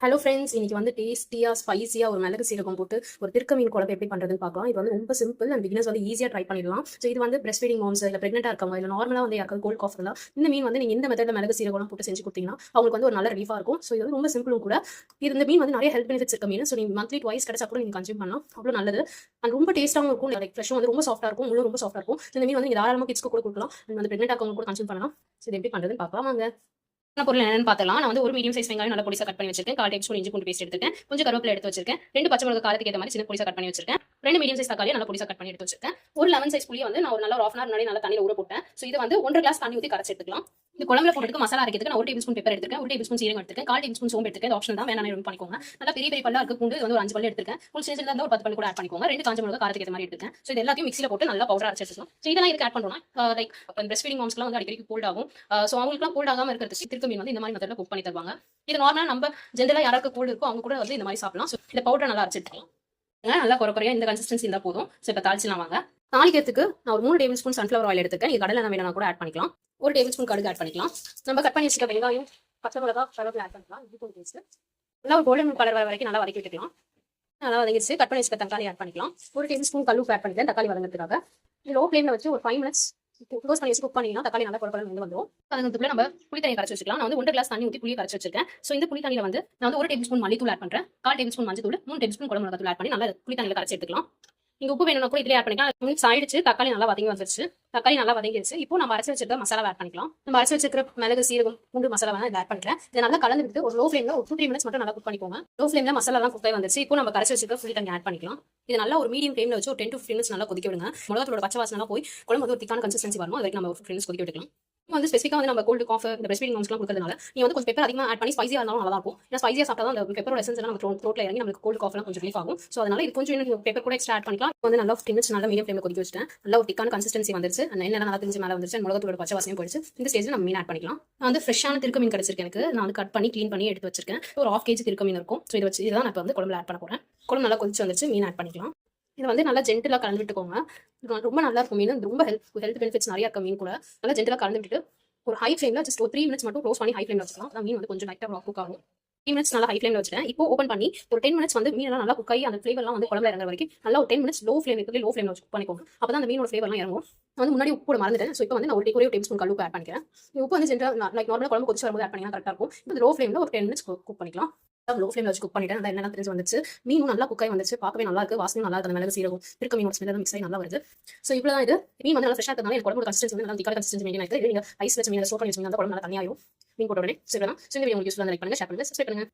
Hello friends, இன்னைக்கு வந்து டேஸ்டியா ஸ்பைசியா ஒரு மிளகு சீரகம் போட்டு ஒரு திருக்க மீன் குழம்பு எப்படி பண்றதுன்னு பார்க்கலாம். இது வந்து ரொம்ப சிம்பிள் அண்ட் பிகினர்ஸ் வந்து ஈஸியா ட்ரை பண்ணிடலாம். ஸோ இது வந்து பிரஸ்ட் ஃபீடிங் மாம்ஸ் இல்லை ப்ரெக்னெண்டா இருக்கவங்க இல்லை நார்மலா வந்து யாருக்காவது கோல்ட் காஃப் இருந்தால் இந்த மீன் வந்து நீங்க இந்த மெத்தட்ல மிளகு சீரகம் போட்டு செஞ்சு கொடுத்தீங்கன்னா அவங்களுக்கு வந்து ஒரு நல்ல ரிலீஃபா இருக்கும். ஸோ இது வந்து ரொம்ப சிம்பிளும் கூட. இந்த மீன் வந்து நிறைய ஹெல்த் பெனிஃபிட்ஸ் இருக்க மீன். ஸோ நீங்க மந்த்லி ட்வைஸ் கிடைச்சா கூட நீங்க கன்சியூம் பண்ணலாம். அவ்வளோ நல்லது அண்ட் ரொம்ப டேஸ்ட்டாகவும் இருக்கும். லைக் ஃப்ரெஷ்ஷும் வந்து ரொம்ப சாஃப்டா இருக்கும், முழு ரொம்ப சாஃப்டா இருக்கும். இந்த மீன் வந்து நீங்க தாராளமாக கிட்ஸ்க்கு கூட கொடுக்கலாம். அண்ட் வந்து ப்ரெக்னெண்டா இருக்கவங்க கூட கன்சியூம் பண்ணலாம். ஸோ இது எப்படி பண்றதுன்னு பார்க்கலாம் வாங்க. பொருள் என்னன்னு பார்த்தலாம். நான் வந்து ஒரு மீடியம் சைஸ் வெங்காயம் நல்லா பொடிசா கட் பண்ணி வச்சிருக்கேன். 1/4 டேபிள் ஸ்பூன் இஞ்சி பூண்டு பேஸ்ட் எடுத்துருக்கேன். கொஞ்சம் கருவேப்பிலை எடுத்து வச்சிருக்கேன். 2 பச்சை மிளகாய் காரத்துக்கு ஏற்ற மாதிரி சின்ன பொடிசா கட் பண்ணி வச்சிருக்கேன். 2 மீடியம் சைஸ் தக்காளி நல்லா பொடிசா கட் பண்ணி எடுத்து வச்சிருக்கேன். ஒரு லெமன் சைஸ் புளியை வந்து நான் ஒரு நல்ல 1/2 hour முன்னாடி நல்லா தண்ணியில் ஊற போட்டேன். ஸோ இது வந்து 1 கிளாஸ் தண்ணி ஊற்றி கரைச்சி எடுத்துக்கலாம். இந்த குழம்புல போட்டுக்கு மசாலா அரைக்கிறதுக்கு நான் 1 டேபிள் ஸ்பூன் பெப்பர் எடுத்துருக்கேன். 1 டேபிள் ஸ்பூன் சீரகம் எடுத்துருக்கேன். 1/4 டேபிள் ஸ்பூன் சோம்பு எடுத்துருக்கேன். ஆப்ஷன் தான், வேணாம் ரொம்ப பண்ணிக்கோங்க. நல்லா பெரிய பெரிய பல்லா இருக்க பூண்டு வந்து ஒரு 5 பல்லு எடுத்துருக்கேன். ஒரு சின்ன சின்னதா ஒரு 10 பல்லு கூட ஆட் பண்ணிக்கோங்க. 2 காஞ்ச மிளகாய் காரத்துக்கு ஏற்ற மாதிரி எடுத்துருக்கேன். ஸோ இது எல்லாத்தையும் மிக்ஸியில் போட்டு நல்லா பவுடர் அரைச்சு எடுத்துக்கலாம். ஸோ இதெல்லாம் இதுக்கு ஆட் பண்ணுறோம்னா லைக் பிரஸ்ட் ஃபீடிங் மாம்ஸ்க்குலாம் வந்து அடிக்கடி கோல்ட் ஆகும். ஸோ அவங்களுக்குலாம் கோல்ட் ஆகாமல் இருக்கிறதுக்கு திருக்க மீன் வந்து இந்த மாதிரி மெத்தட்ல குக் பண்ணி தருவாங்க. இது நார்மலா நம்ம ஜென்ரலா யாருக்கு கோல்டு இருக்கோ அவங்க கூட வந்து இந்த மாதிரி சாப்பிடலாம். ஸோ இந்த பவுடர் நல்லா அரைச்சு எடுத்துக்கலாம். நல்லா குறையா இந்த கன்சிஸ்டன்சி இருந்தால் போதும். ஸோ இப்போ தாளிச்சுலாம் வாங்க. தாளிக்கிறதுக்கு நான் ஒரு 3 டேபிள் ஸ்பூன் சன்ஃப்ளவர் ஆயில் எடுத்துக்கேன். இது கடலை வேணா கூட ஆட் பண்ணிக்கலாம். 1 டேபிள் ஸ்பூன் கடுகு ஆட் பண்ணிக்கலாம். நம்ம கட் பண்ணி வச்சுக்க வெங்காயம், பச்சை மிளகாய், கருவேப்பிலை ஆட் பண்ணிக்கலாம். இஞ்சி பூண்டு பேஸ்ட் நல்லா ஒரு கோல்டன் கலர் வர வரைக்கும் நல்லா வதக்கி விட்டுக்கலாம். நல்லா வதங்கிடுச்சு. கட் பண்ணி வச்சுக்க தக்காளி ஆட் பண்ணிக்கலாம். 1 டேபிள் ஸ்பூன் கல்லுப்பு ஆட் பண்ணிக்கலாம் தக்காளி வதங்கிறதுக்காக. லோ ஃப்ளேம்ல வச்சு ஒரு 5 மினிட்ஸ் க்ளோஸ் பண்ணி வச்சு குக் பண்ணிங்கன்னா தக்காளி நல்லா குழப்பம் வந்து வந்துடும். அதுக்குள்ள நம்ம புளி தண்ணி கரைச்சி வச்சுக்கலாம். நான் வந்து 1 கிளாஸ் தண்ணி ஊற்றி புளியை கரைச்சி வச்சிருக்கேன். ஸோ இந்த புளி தண்ணியில் வந்து நான் வந்து 1 டேபிள் ஸ்பூன் மல்லித்தூள் ஆட் பண்ணுறேன். 1/4 டேபிள் ஸ்பூன் மஞ்சள் தூள், 3 டேபிள் ஸ்பூன் குழம்பு மிளகாய் ஆட் பண்ணி நல்லா புளி தண்ணியில் கரைச்சி எடுத்துக்கலாம். நீங்க உப்பு வேணும்னா கூட இதுல ஆட் பண்ணிக்கலாம். மினிட்ஸ் ஆயிடுச்சு. தக்காளி நல்லா வதங்கி வந்துருச்சு. தக்காளி நல்லா வதங்கிடுச்சு. இப்போ நம்ம அரைச்சு வச்சிருக்க மசாலா ஆட் பண்ணிக்கலாம். நம்ம அரைச்சு வச்சிருக்கிற மிளகு சீரகம் பூண்டு மசாலா வேணா இதை ஆட் பண்ணிக்கிறேன். இதை நல்லா கலந்து விட்டு ஒரு லோ ஃப்ளேம்ல ஒரு 2-3 மினிட்ஸ் மட்டும் நல்லா குக் பண்ணிக்கோங்க. லோ ஃப்ளேம்ல மசாலா எல்லாம் குக் ஆகி வந்துருச்சு. இப்போ நம்ம கரைச்சு வச்சிருக்க புளி தண்ணி ஆட் பண்ணிக்கலாம். இது நல்லா ஒரு மீடியம் ஃப்ளேம்ல வச்சு ஒரு 10 to 15 மினிட்ஸ் நல்லா கொதிக்க விடுங்க. மிளகாத்தூளோட பச்சை வாசனை போய் குழம்பு வந்து ஒரு திக்கான கன்சிஸ்டன்சி வரணும். அது வரைக்கும் நம்ம 15 மினிட்ஸ் கொதிக்க விட்டுக்கலாம். வந்து ஸ்பெசிஃபிக்கா வந்து நம்ம கோல்டு காஃப் இந்த பிரஸ்ட் ஃபீடிங் மாம்ஸ்லாம் கொடுக்கறதுனால நீங்க வந்து கொஞ்சம் பெப்பர் அதிகமாக ஆட் பண்ணி ஸ்பைசியா இருந்தாலும் நல்லா இருக்கும். ஏன்னா ஸ்பைசியா சாப்பிட்டா தான் அந்த பெப்பரோட எசன்ஸ் எல்லாம் நம்ம த்ரோட்ல இறங்கி நமக்கு கோல்டு காஃப்லாம் கொஞ்சம் ரிலீஃப் ஆகும். ஸோ அதனால இது கொஞ்சம் இன்னும் பெப்பர் கூட எக்ஸ்ட்ரா ஆட் பண்ணிக்கலாம். வந்து நல்லா 15 மினிட்ஸ் நல்லா மீடியம் ஃப்ளேம்ல கொதிக்க வச்சிட்டேன். நல்லா ஒரு திக்கான கன்சிஸ்டன்சி வந்துருச்சு. அந்த எண்ணெய் நல்லா தெரிஞ்சு மேலே வந்துருச்சு. மிளகாத்தூளோட பச்சை வாசனையும் போயிடுச்சு. இந்த ஸ்டேஜ்ல நம்ம மீன் ஆட் பண்ணிக்கலாம். நான் வந்து ஃப்ரெஷ்ஷான திருக்க மீன் கிடைச்சிருக்கு எனக்கு. நான் வந்து கட் பண்ணி க்ளீன் பண்ணி எடுத்து வச்சிருக்கேன். ஒரு 1/2 kg திருக்க மீன் இருக்கும். ஸோ இதை வச்சு இதான் நான் இப்போ வந்து குழம்புல ஆட் பண்ண போறேன். குழம்பு நல்லா கொதிச்சு வந்துருச்சு. மீன் ஆட் பண்ணிக்கலாம். இது வந்து நல்லா ஜென்டலா கலந்து விட்டுக்கோங்க. ரொம்ப நல்லா இருக்கும் மீன். ரொம்ப ஹெல்த் பெனிஃபிட்ஸ் நிறைய இருக்க மீன் கூட. நல்லா ஜென்டலா கலந்து விட்டுட்டு ஒரு ஹை ஃப்ளேம்ல ஜஸ்ட் ஒரு 3 மினிட்ஸ் மட்டும் க்ளோஸ் பண்ணி ஹை ஃப்ளேம்ல வச்சுக்கலாம். அதான் மீன் வந்து கொஞ்சம் லைட்டா குக் ஆகும். 3 மினிட்ஸ் நல்லா ஹை ஃப்ளேம்ல வச்சிட்டேன். இப்போ ஓப்பன் பண்ணி ஒரு 10 மினிட்ஸ் வந்து மீன் நல்லா குக் ஆகி அந்த ஃப்ளேவர்லாம் வந்து குழம்புல இறங்குற வரைக்கும் நல்லா ஒரு 10 மினிட்ஸ் லோ ஃப்ளேம்ல வச்சு குக் பண்ணிக்கோங்க. அப்பதான் அந்த மீனோட ஃப்ளேவர்லாம் இறங்கும். நான் வந்து முன்னாடி உப்பு போட மறந்துட்டேன். ஸோ இப்போ வந்து நான் ஒரு டேபிள் ஸ்பூன் கல்லுப்பு ஆட் பண்ணிக்கிறேன். உப்பு வந்து ஜென்ரலா லைக் நார்மலா குழம்பு கொதிச்சு வரும்போது ஆட் பண்ணினா கரெக்டா இருக்கும். இப்போ லோ ஃப்ளேம்ல ஒரு 10 மினிட்ஸ் குக் பண்ணிக்கலாம். லோ ஃப்ளேம்ல வச்சு குக் பண்ணிட்டேன். என்ன தெரிஞ்சு வந்துச்சு. மீனும் நல்லா குக் ஆகி வந்துச்சு. பார்க்கவே நல்லா இருக்கு. வாசனையும் நல்லா இருக்கு. அந்த மிளகு சீரகம் திருக்க மீனோட ஸ்மெல் மிக்ஸ் ஆகி நல்லா வருது. ஸோ இவ்வளவுதான் இது. மீன் வந்து நல்லா ஃப்ரெஷ்ஷா இருக்கிறதுனால எனக்கு குழம்பு கன்சிஸ்டன்சி வந்து நல்லா திக்கான கன்சிஸ்டன்சி மெயினா இருக்கு. நீங்க ஐஸ் வச்சு மீன் சோப் பண்ணி வச்சீங்கன்னா குழம்பு நல்லா தனியாகும். மீன் போட்ட உடனே சரி. ஸோ இந்த வீடியோ உங்களுக்கு யூஸ்ஃபுல்லா லைக் பண்ணுங்க, ஷேர் பண்ணுங்க, சப்ஸ்கிரைப் பண்ணுங்க.